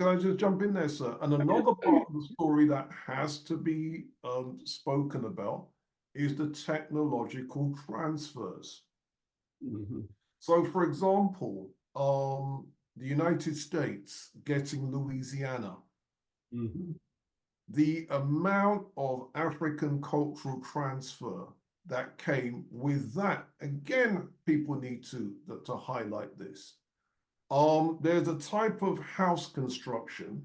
I just jump in there, sir? And another part of the story that has to be spoken about is the technological transfers. Mm-hmm. So, for example, the United States getting Louisiana, Mm-hmm. the amount of African cultural transfer that came with that, again, people need to highlight this. There's a type of house construction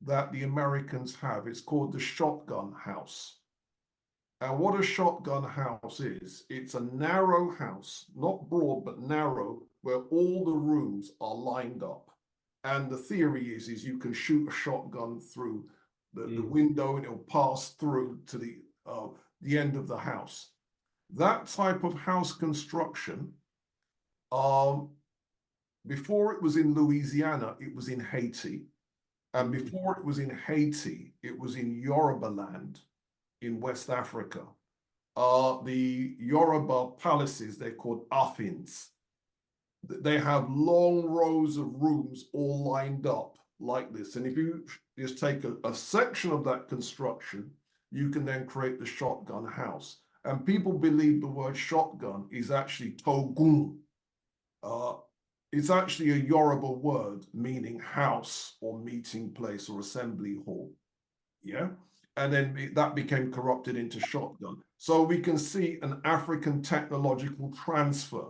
that the Americans have. It's called the shotgun house. And what a shotgun house is, it's a narrow house, not broad, but narrow, where all the rooms are lined up. And the theory is you can shoot a shotgun through the window and it'll pass through to the end of the house. That type of house construction, before it was in Louisiana, it was in Haiti. And before it was in Haiti, it was in Yoruba land in West Africa. The Yoruba palaces, they're called afins. They have long rows of rooms all lined up like this. And if you just take a section of that construction, you can then create the shotgun house. And people believe the word shotgun is actually togun. It's actually a Yoruba word meaning house or meeting place or assembly hall. Yeah. And then that became corrupted into shotgun. So we can see an African technological transfer.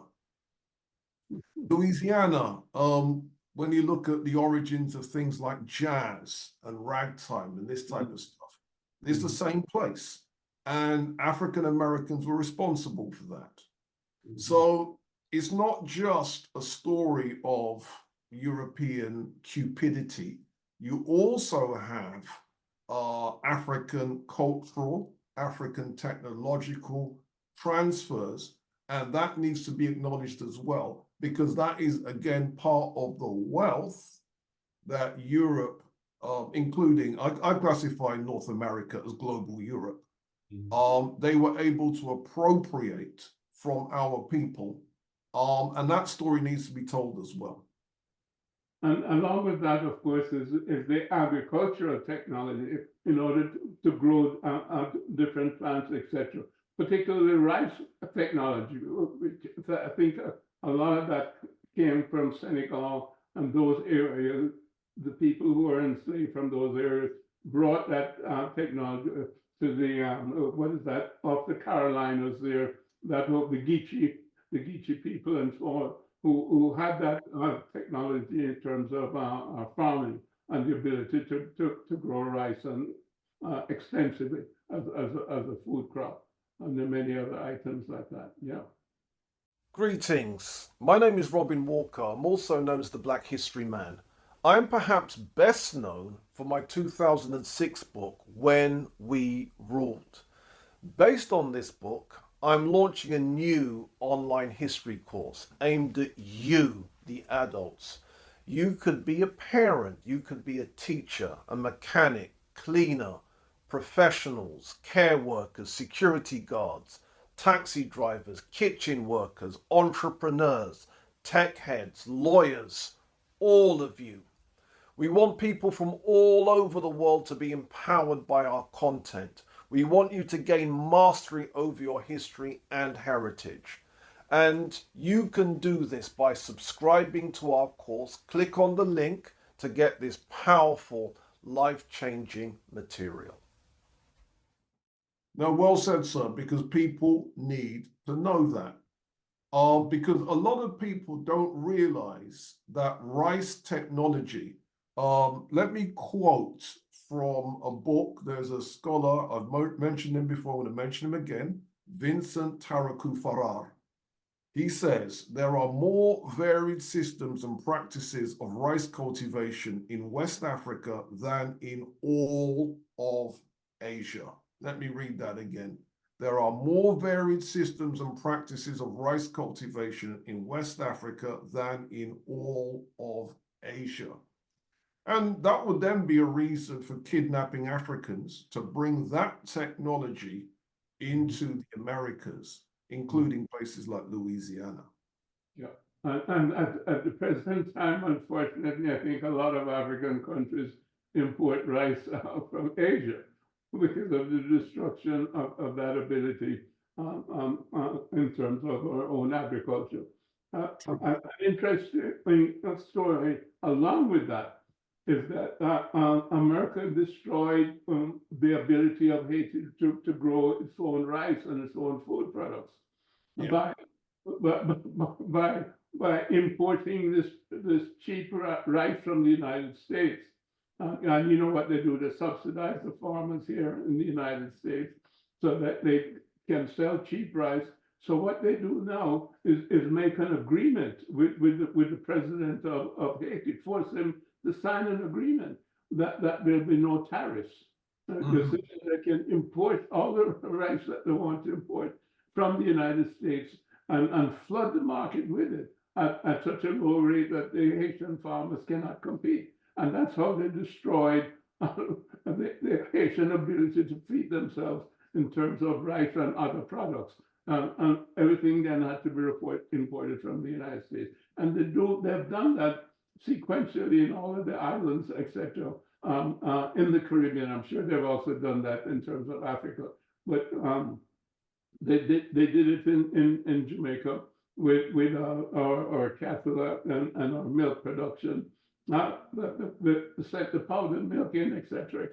Louisiana, when you look at the origins of things like jazz and ragtime and this type of stuff, it's the same place. And African Americans were responsible for that. So it's not just a story of European cupidity. You also have African cultural, African technological transfers, and that needs to be acknowledged as well, because that is, again, part of the wealth that Europe, including, I classify North America as global Europe, they were able to appropriate from our people, and that story needs to be told as well. And along with that, of course, is the agricultural technology in order to grow different plants, etc. Particularly rice technology, which I think a lot of that came from Senegal and those areas. The people who were enslaved from those areas brought that technology to the what is that, off the Carolinas there, that of the Geechee people and so on, who had that technology in terms of farming and the ability to grow rice and extensively as a food crop, and there are many other items like that. Yeah. Greetings. My name is Robin Walker. I'm also known as the Black History Man. I am perhaps best known for my 2006 book, When We Ruled. Based on this book, I'm launching a new online history course aimed at you, the adults. You could be a parent, you could be a teacher, a mechanic, cleaner, professionals, care workers, security guards, taxi drivers, kitchen workers, entrepreneurs, tech heads, lawyers, all of you. We want people from all over the world to be empowered by our content. We want you to gain mastery over your history and heritage. And you can do this by subscribing to our course. Click on the link to get this powerful, life-changing material. Now, well said, sir, because people need to know that. Because a lot of people don't realize that rice technology, let me quote from a book. There's a scholar, I've mentioned him before, I'm going to mention him again, Vincent Taraku Farrar. He says, there are more varied systems and practices of rice cultivation in West Africa than in all of Asia. Let me read that again. There are more varied systems and practices of rice cultivation in West Africa than in all of Asia. And that would then be a reason for kidnapping Africans to bring that technology into the Americas, including places like Louisiana. Yeah. And at the present time, unfortunately, I think a lot of African countries import rice from Asia because of the destruction of that ability in terms of our own agriculture. An interesting story along with that is that America destroyed the ability of Haiti to grow its own rice and its own food products by by by importing this cheap rice from the United States. And you know what they do? They subsidize the farmers here in the United States so that they can sell cheap rice. So what they do now is make an agreement with the president of Haiti, force him to sign an agreement that there'll be no tariffs. Because they can import all the rice that they want to import from the United States and flood the market with it at such a low rate that the Haitian farmers cannot compete. And that's how they destroyed the Haitian ability to feed themselves in terms of rice and other products. And everything then had to be imported from the United States. And they've done that sequentially in all of the islands, etc. In the Caribbean. I'm sure they've also done that in terms of Africa. But they did it in Jamaica with our cattle and our milk production. The powdered milk in, etc.,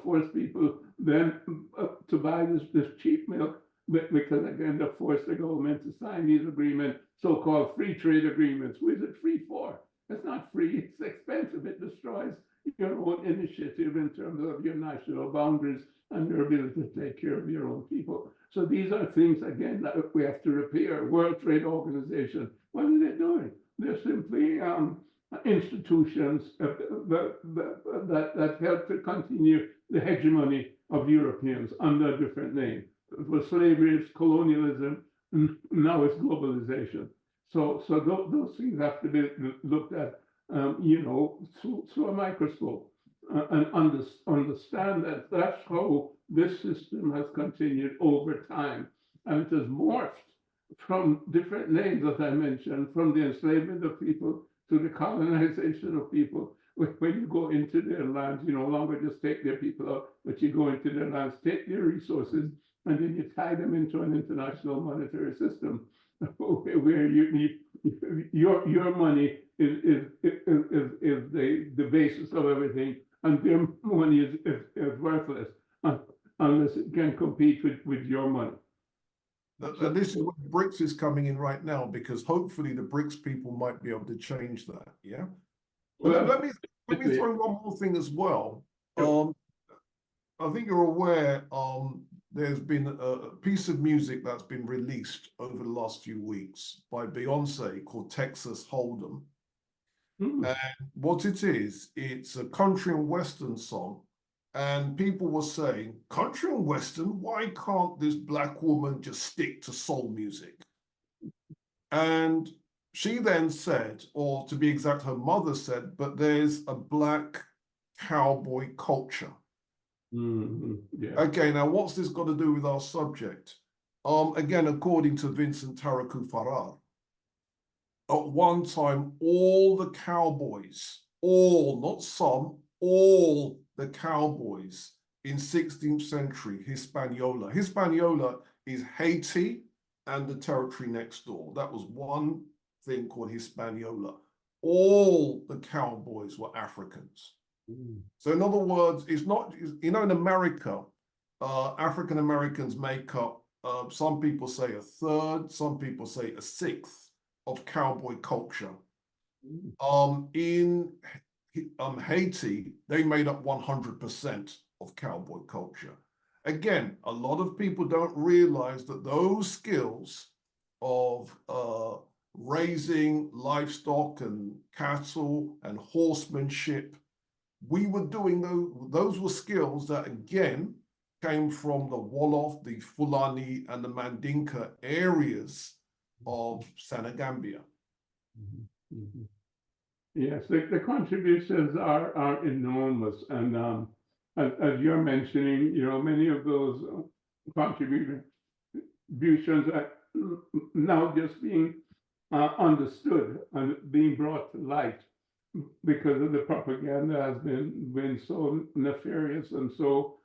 force people then to buy this cheap milk because again, they force the government to sign these agreements, so-called free trade agreements. Who is it free for? It's not free, it's expensive. It destroys your own initiative in terms of your national boundaries and your ability to take care of your own people. So these are things, again, that we have to repair. World Trade Organization, what are they doing? They're simply institutions that help to continue the hegemony of Europeans under a different name. It was slavery, it's colonialism, and now it's globalization. So those things have to be looked at, through a microscope and understand that that's how this system has continued over time. And it has morphed from different names, as I mentioned, from the enslavement of people to the colonization of people. When you go into their lands, you no longer just take their people out, but you go into their lands, take their resources, and then you tie them into an international monetary system where your money is the basis of everything, and their money is worthless unless it can compete with your money. And this is where BRICS is coming in right now, because hopefully the BRICS people might be able to change that. Yeah. Well, let me throw one more thing as well. I think you're aware there's been a piece of music that's been released over the last few weeks by Beyonce called Texas Hold'em. And what it is, it's a country and western song. And people were saying, country and western, why can't this Black woman just stick to soul music? And she then said, or to be exact, her mother said, but there's a Black cowboy culture. Yeah. Okay, now what's this got to do with our subject? Again, according to Vincent Taraku Farrar, at one time, all the cowboys, all, not some, all the cowboys in 16th century Hispaniola. Hispaniola is Haiti and the territory next door. That was one thing called Hispaniola. All the cowboys were Africans. So in other words, it's not, in America, African Americans make up, some people say a third, some people say a sixth of cowboy culture. In Haiti, they made up 100% of cowboy culture. Again, a lot of people don't realize that those skills of raising livestock and cattle and horsemanship, we were doing those were skills that again came from the Wolof, the Fulani, and the Mandinka areas of Senegambia. Yes, the contributions are enormous, and as you're mentioning, many of those contributions are now just being understood and being brought to light because of the propaganda has been so nefarious and so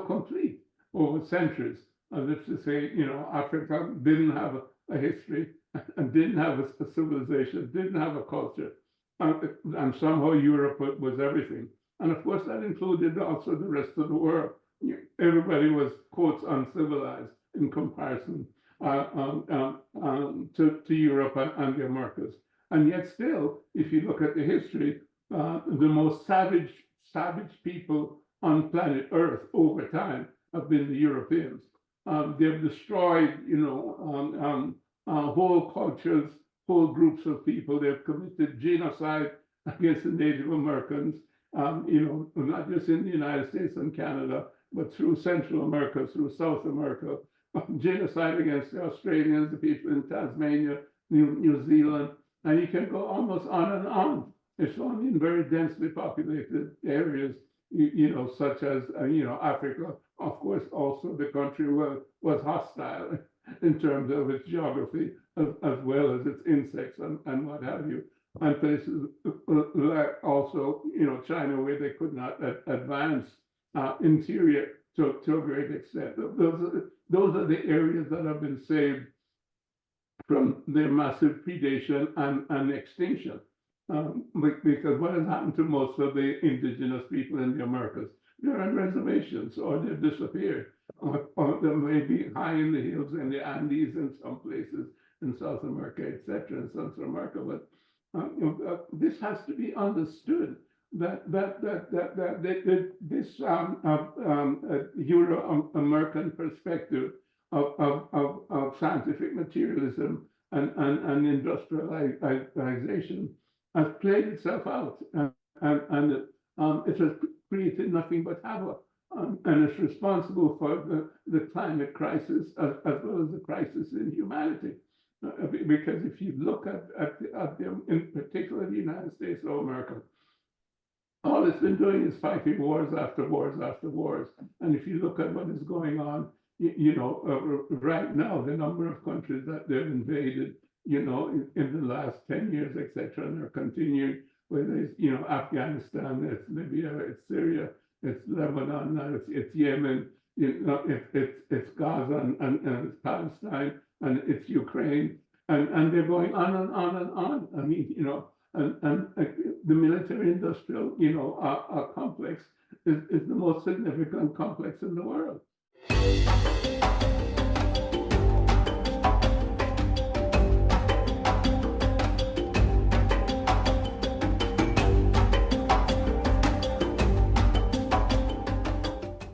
complete over centuries, as if to say, Africa didn't have a history and didn't have a civilization, didn't have a culture, and somehow Europe was everything. And of course, that included also the rest of the world. Everybody was, quotes, uncivilized in comparison to Europe and the Americas. And yet still, if you look at the history, the most savage people on planet Earth over time have been the Europeans. They've destroyed, whole cultures, whole groups of people. They've committed genocide against the Native Americans, not just in the United States and Canada, but through Central America, through South America, genocide against the Australians, the people in Tasmania, New Zealand, and you can go almost on and on. It's only in very densely populated areas, such as, Africa. Of course, also the country was hostile in terms of its geography, as well as its insects and what have you. And places like also, China, where they could not advance interior to a great extent. Those are the areas that have been saved from their massive predation and extinction. Because what has happened to most of the indigenous people in the Americas? They're on reservations, or they've disappeared, or they may be high in the hills in the Andes in some places in South America, etc., in South America. But this has to be understood that this Euro-American perspective of scientific materialism and industrialization has played itself out, and it has created nothing but havoc, and it's responsible for the climate crisis as well as the crisis in humanity. Because if you look at them, in particular the United States of America, all it's been doing is fighting wars after wars after wars. And if you look at what is going on, right now, the number of countries that they've invaded, in the last 10 years, etc., and they're continuing, whether it's, Afghanistan, it's Libya, it's Syria, it's Lebanon, it's Yemen, it's Gaza and it's Palestine, and it's Ukraine, and they're going on and on and on. I mean, and the military-industrial, complex is the most significant complex in the world.